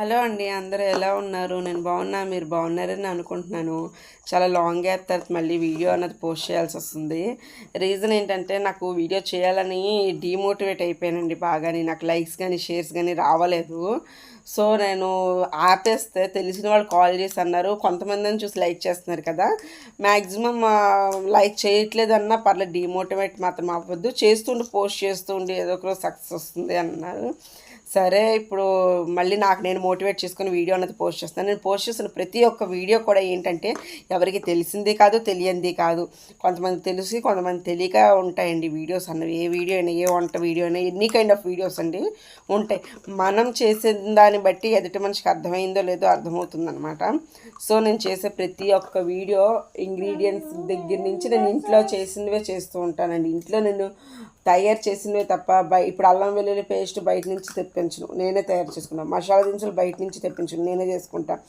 Hello అండి, అందరూ ఎలా ఉన్నారు? నేను బాగున్నా, మీరు బాగున్నారని అనుకుంటున్నాను. చాలా లాంగ్ గ్యాప్ తర్వాత మళ్ళీ వీడియో అన్నది పోస్ట్ చేయాల్సి వస్తుంది. రీజన్ ఏంటంటే నాకు వీడియో చేయాలని డీమోటివేట్ అయిపోయానండి బాగాని. నాకు లైక్స్ కానీ షేర్స్ కానీ రావలేదు. సో నేను ఆపేస్తే తెలిసిన వాళ్ళు కాల్ చేసి అన్నారు, కొంతమందిని చూసి లైక్ చేస్తున్నారు కదా, మ్యాక్సిమం లైక్ చేయట్లేదన్నా పర్లేదు, డీమోటివేట్ మాత్రం అవ్వద్దు, చేస్తుండి పోస్ట్ చేస్తుండి ఏదో ఒక రోజు సక్సెస్ వస్తుంది అన్నారు. సరే ఇప్పుడు మళ్ళీ నాకు నేను మోటివేట్ చేసుకుని వీడియో అన్నది పోస్ట్ చేస్తాను. నేను పోస్ట్ చేసిన ప్రతి ఒక్క వీడియో కూడా ఏంటంటే ఎవరికి తెలిసింది కాదు, తెలియంది కాదు. కొంతమంది తెలిసి కొంతమంది తెలియక ఉంటాయండి వీడియోస్ అన్నవి. ఏ వీడియో అయినా, ఏ వంట వీడియో అయినా, ఎన్ని కైండ్ ఆఫ్ వీడియోస్ అండి ఉంటాయి. మనం చేసే దాన్ని బట్టి ఎదుటి మనిషికి అర్థమైందో లేదో అర్థమవుతుందనమాట. సో నేను చేసే ప్రతి ఒక్క వీడియో ఇంగ్రీడియంట్స్ దగ్గర నుంచి నేను ఇంట్లో చేసినవే చేస్తూ ఉంటానండి. ఇంట్లో నేను తయారు చేసినవే తప్ప ఇప్పుడు అల్లం వెల్లుల్లి పేస్ట్ బయట నుంచి తెప్పించను, నేనే తయారు చేసుకుంటాను. మసాలా దినుసులు బయట నుంచి తెప్పించను, నేనే చేసుకుంటాను.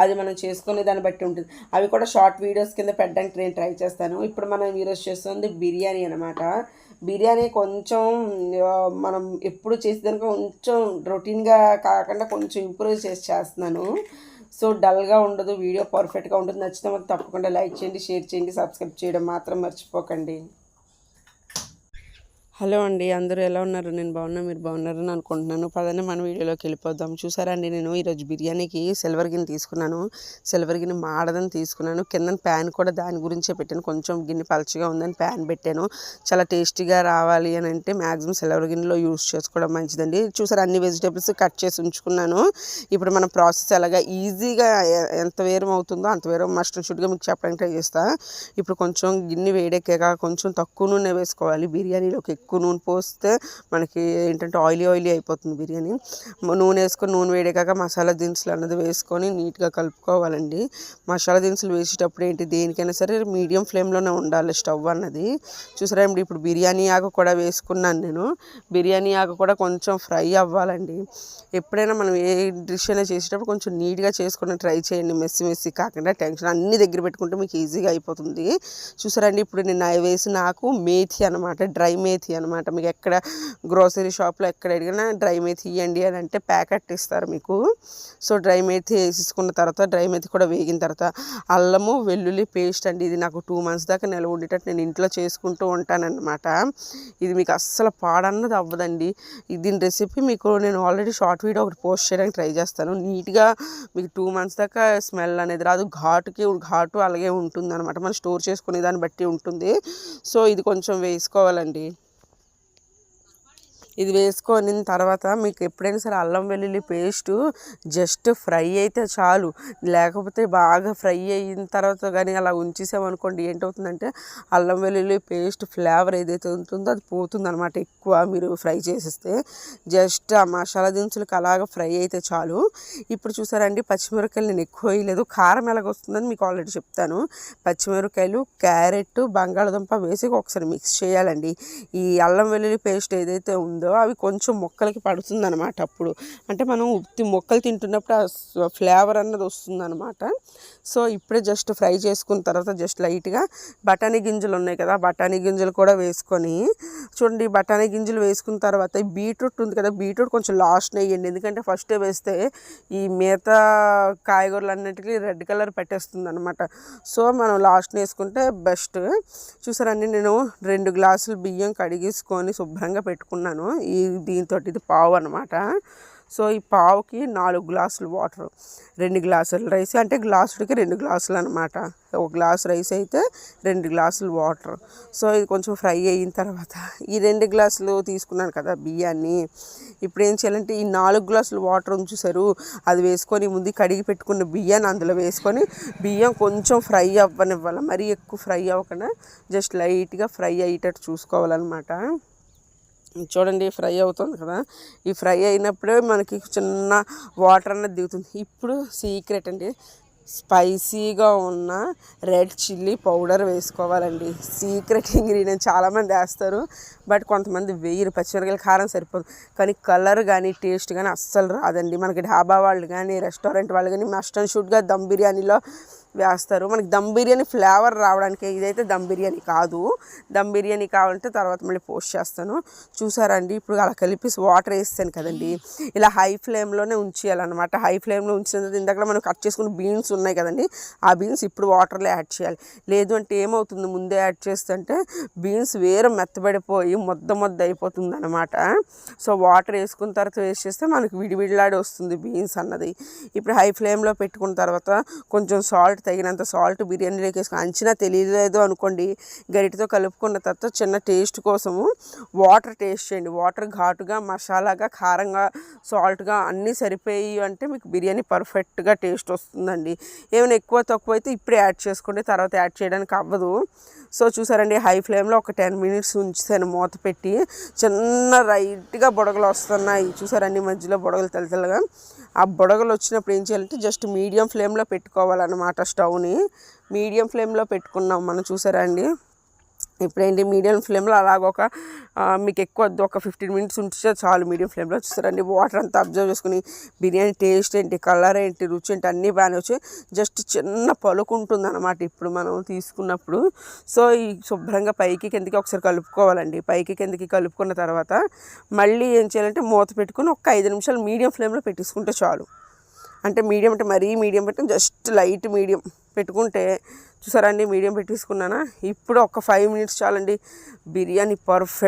అది మనం చేసుకునే దాన్ని బట్టి ఉంటుంది. అవి కూడా షార్ట్ వీడియోస్ కింద పెట్టడానికి నేను ట్రై చేస్తాను. ఇప్పుడు మనం ఈరోజు చేస్తుంది బిర్యానీ అనమాట. బిర్యానీ కొంచెం మనం ఎప్పుడు చేసేదానికి కొంచెం రొటీన్గా కాకుండా కొంచెం ఇంప్రూవ్ చేస్తున్నాను. సో డల్గా ఉండదు, వీడియో పర్ఫెక్ట్గా ఉంటుంది. నచ్చితే మాకు తప్పకుండా లైక్ చేయండి, షేర్ చేయండి, సబ్స్క్రైబ్ చేయడం మాత్రం మర్చిపోకండి. హలో అండి, అందరూ ఎలా ఉన్నారు? నేను బాగున్నా, మీరు బాగున్నారని అనుకుంటున్నాను. పదండి మన వీడియోలోకి వెళ్ళిపోదాం. చూసారండి, నేను ఈరోజు బిర్యానీకి సిల్వర్ గిన్నె తీసుకున్నాను. సిల్వర్ గిన్నె మాడదని తీసుకున్నాను. కింద ప్యాన్ కూడా దాని గురించే పెట్టాను. కొంచెం గిన్నె పలచగా ఉందని ప్యాన్ పెట్టాను. చాలా టేస్టీగా రావాలి అని అంటే మ్యాక్సిమం సిల్వర్ గిన్నెలో యూస్ చేసుకోవడం మంచిదండి. చూసారు, అన్ని వెజిటేబుల్స్ కట్ చేసి ఉంచుకున్నాను. ఇప్పుడు మన ప్రాసెస్ ఎలాగా ఈజీగా ఎంత వేరం అవుతుందో అంత వేరం మస్ట్ షుడ్గా మీకు చెప్పడానికి ట్రై చేస్తా. ఇప్పుడు కొంచెం గిన్నె వేడెక్కాక కొంచెం తక్కువ నూనె వేసుకోవాలి. బిర్యానీలోకి ఎక్కువ నూనె పోస్తే మనకి ఏంటంటే ఆయిలీ అయిపోతుంది బిర్యానీ. నూనె వేసుకొని నూనె వేడేకాక మసాలా దినుసులు అన్నది వేసుకొని నీట్గా కలుపుకోవాలండి. మసాలా దినుసులు వేసేటప్పుడు ఏంటి, దేనికైనా సరే మీడియం ఫ్లేమ్లోనే ఉండాలి స్టవ్ అన్నది. చూసారా, ఇప్పుడు బిర్యానీ ఆకు కూడా వేసుకున్నాను నేను. బిర్యానీ ఆకు కూడా కొంచెం ఫ్రై అవ్వాలండి. ఎప్పుడైనా మనం ఏ డిష్ అయినా చేసేటప్పుడు కొంచెం నీట్గా చేసుకుని ట్రై చేయండి, మెస్సి కాకుండా. టెన్షన్ అన్నీ దగ్గర పెట్టుకుంటే మీకు ఈజీగా అయిపోతుంది. చూసారండి, ఇప్పుడు నేను వేసిన ఆకు మేథి అనమాట, డ్రై మేథి అనమాట. మీకు ఎక్కడ గ్రోసరీ షాప్లో ఎక్కడ అడిగినా డ్రై మేథి ఇవ్వండి అని అంటే ప్యాకెట్ ఇస్తారు మీకు. సో డ్రై మేథి వేసేసుకున్న తర్వాత, డ్రై మేథి కూడా వేగిన తర్వాత అల్లము వెల్లుల్లి పేస్ట్ అండి. ఇది నాకు 2 months దాకా నిల్వ ఉండేటట్టు నేను ఇంట్లో చేసుకుంటూ ఉంటానన్నమాట. ఇది మీకు అస్సలు పాడన్నది అవ్వదండి. దీని రెసిపీ మీకు నేను ఆల్రెడీ షార్ట్ వీడియో ఒకటి పోస్ట్ చేయడానికి ట్రై చేస్తాను. నీట్గా మీకు 2 months దాకా స్మెల్ అనేది రాదు. ఘాటు అలాగే ఉంటుంది అనమాట. మనం స్టోర్ చేసుకునే దాన్ని బట్టి ఉంటుంది. సో ఇది కొంచెం వేసుకోవాలండి. ఇది వేసుకొని తర్వాత మీకు ఎప్పుడైనా సరే అల్లం వెల్లుల్లి పేస్టు జస్ట్ ఫ్రై అయితే చాలు. లేకపోతే బాగా ఫ్రై అయిన తర్వాత కానీ అలా ఉంచేసామనుకోండి, ఏంటవుతుందంటే అల్లం వెల్లుల్లి పేస్ట్ ఫ్లేవర్ ఏదైతే ఉంటుందో అది పోతుంది అనమాట. ఎక్కువ మీరు ఫ్రై చేసేస్తే జస్ట్ ఆ మసాలా దినుసులకు అలాగ ఫ్రై అయితే చాలు. ఇప్పుడు చూసారండి, పచ్చిమిరపకాయలు నేను ఎక్కువ వేయలేదు. కారం ఎలాగొస్తుందని మీకు ఆల్రెడీ చెప్తాను. పచ్చిమిరపకాయలు, క్యారెట్, బంగాళదుంప వేసి ఒకసారి మిక్స్ చేయాలండి. ఈ అల్లం వెల్లుల్లి పేస్ట్ ఏదైతే ఉందో అవి కొంచెం మొక్కలకి పడుతుంది అనమాట. అప్పుడు అంటే మనం మొక్కలు తింటున్నప్పుడు ఆ ఫ్లేవర్ అన్నది వస్తుంది అనమాట. సో ఇప్పుడే జస్ట్ ఫ్రై చేసుకున్న తర్వాత జస్ట్ లైట్గా బఠానీ గింజలు ఉన్నాయి కదా, బఠానీ గింజలు కూడా వేసుకొని చూడండి. బఠానీ గింజలు వేసుకున్న తర్వాత బీట్రూట్ ఉంది కదా, బీట్రూట్ కొంచెం లాస్ట్ వేయండి. ఎందుకంటే ఫస్టే వేస్తే ఈ మిగతా కాయగూరలు అన్నిటికీ రెడ్ కలర్ పెట్టేస్తుంది అనమాట. సో మనం లాస్ట్ వేసుకుంటే బెస్ట్. చూసారండి, నేను 2 గ్లాసులు బియ్యం కడిగేసుకొని శుభ్రంగా పెట్టుకున్నాను. దీంతో ఇది పావు అనమాట. సో ఈ పావుకి 4 గ్లాసులు వాటర్, 2 గ్లాసులు రైస్ అంటే గ్లాసుడికి 2 గ్లాసులు అనమాట. ఒక గ్లాస్ రైస్ అయితే 2 గ్లాసులు వాటర్. సో ఇది కొంచెం ఫ్రై అయిన తర్వాత ఈ 2 గ్లాసులు తీసుకున్నాను కదా బియ్యాన్ని, ఇప్పుడు ఏం చేయాలంటే ఈ 4 గ్లాసులు వాటర్ ఉంచేసారు, అది వేసుకొని ముందు కడిగి పెట్టుకున్న బియ్యాన్ని అందులో వేసుకొని బియ్యం కొంచెం ఫ్రై అవ్వనివ్వాలి. మరీ ఎక్కువ ఫ్రై అవ్వకుండా జస్ట్ లైట్గా ఫ్రై అయ్యేటట్టు చూసుకోవాలన్నమాట. చూడండి, ఫ్రై అవుతుంది కదా. ఈ ఫ్రై అయినప్పుడే మనకి చిన్న వాటర్ అన్నది దిగుతుంది. ఇప్పుడు సీక్రెట్ అండి, స్పైసీగా ఉన్న రెడ్ చిల్లీ పౌడర్ వేసుకోవాలండి. Secret ingredient. చాలామంది వేస్తారు, బట్ కొంతమంది వేయరు. పచ్చిమిరపకాయల కారం సరిపోదు, కానీ కలర్ కానీ టేస్ట్ కానీ అస్సలు రాదండి. మనకి ఢాబా వాళ్ళు కానీ రెస్టారెంట్ వాళ్ళు కానీ మస్ట్ అండ్ షుడ్గా దమ్ బిర్యానీలో వేస్తారు. మనకి దమ్ బిర్యానీ ఫ్లేవర్ రావడానికి, ఇదైతే దమ్ బిర్యానీ కాదు. దమ్ బిర్యానీ కావాలంటే తర్వాత మళ్ళీ పోస్ట్ చేస్తాను. చూసారండి, ఇప్పుడు అలా కలిపి వాటర్ వేస్తాను కదండి, ఇలా హై ఫ్లేమ్లోనే ఉంచేయాలన్నమాట. హై ఫ్లేమ్లో ఉంచిన తర్వాత ఇందాక మనం కట్ చేసుకున్న బీన్స్ ఉన్నాయి కదండి, ఆ బీన్స్ ఇప్పుడు వాటర్లో యాడ్ చేయాలి. లేదు అంటే ఏమవుతుంది, ముందే యాడ్ చేస్తుంటే బీన్స్ వేరే మెత్తబడిపోయి ముద్ద అయిపోతుంది అనమాట. సో వాటర్ వేసుకున్న తర్వాత వేస్ట్ చేస్తే మనకు విడివిడిలాడి వస్తుంది బీన్స్ అన్నది. ఇప్పుడు హై ఫ్లేమ్లో పెట్టుకున్న తర్వాత కొంచెం సాల్ట్, తగినంత సాల్ట్ బిర్యానీలోకి వేసుకుని, అంచినా తెలియలేదు అనుకోండి, గరిటతో కలుపుకున్న తర్వాత చిన్న టేస్ట్ కోసము వాటర్ టేస్ట్ చేయండి. వాటర్ ఘాటుగా, మసాలాగా, కారంగా, సాల్ట్గా అన్నీ సరిపోయి అంటే మీకు బిర్యానీ పర్ఫెక్ట్గా టేస్ట్ వస్తుందండి. ఏమైనా ఎక్కువ తక్కువ అయితే ఇప్పుడే యాడ్ చేసుకోండి, తర్వాత యాడ్ చేయడానికి అవ్వదు. సో చూసారండి, హై ఫ్లేమ్లో ఒక 10 minutes ఉంచాను మూత పెట్టి. చిన్న లైట్గా బుడగలు వస్తున్నాయి చూసారండి, మధ్యలో బుడగలు తెల్లగా. ఆ బుడగలు వచ్చినప్పుడు ఏం చేయాలంటే జస్ట్ మీడియం ఫ్లేమ్లో పెట్టుకోవాలన్నమాట. స్టవ్ని మీడియం ఫ్లేమ్లో పెట్టుకున్నాం మనం, చూసారా అండి. ఇప్పుడేంటి, మీడియం ఫ్లేమ్లో అలాగొక మీకు ఎక్కువ వద్దు, ఒక 15 minutes ఉంటే చాలు మీడియం ఫ్లేమ్లో. చూస్తారండి, వాటర్ అంతా అబ్జర్వ్ చేసుకుని బిర్యానీ టేస్ట్ ఏంటి, కలర్ ఏంటి, రుచి ఏంటి అన్నీ బాగానే వచ్చి జస్ట్ చిన్న పలుకుంటుంది అనమాట ఇప్పుడు మనం తీసుకున్నప్పుడు. సో ఈ శుభ్రంగా పైకి కిందకి ఒకసారి కలుపుకోవాలండి. పైకి కిందకి కలుపుకున్న తర్వాత మళ్ళీ ఏం చేయాలంటే మూత పెట్టుకుని ఒక 5 నిమిషాలు మీడియం ఫ్లేమ్లో పెట్టేసుకుంటే చాలు. అంటే మీడియం అంటే మరీ మీడియం పెట్టిన, జస్ట్ లైట్ మీడియం పెట్టుకుంటే, చూసారా అండి, మీడియం పెట్టేసుకున్నానా. ఇప్పుడు ఒక 5 minutes చాలండి, బిర్యానీ పర్ఫెక్ట్.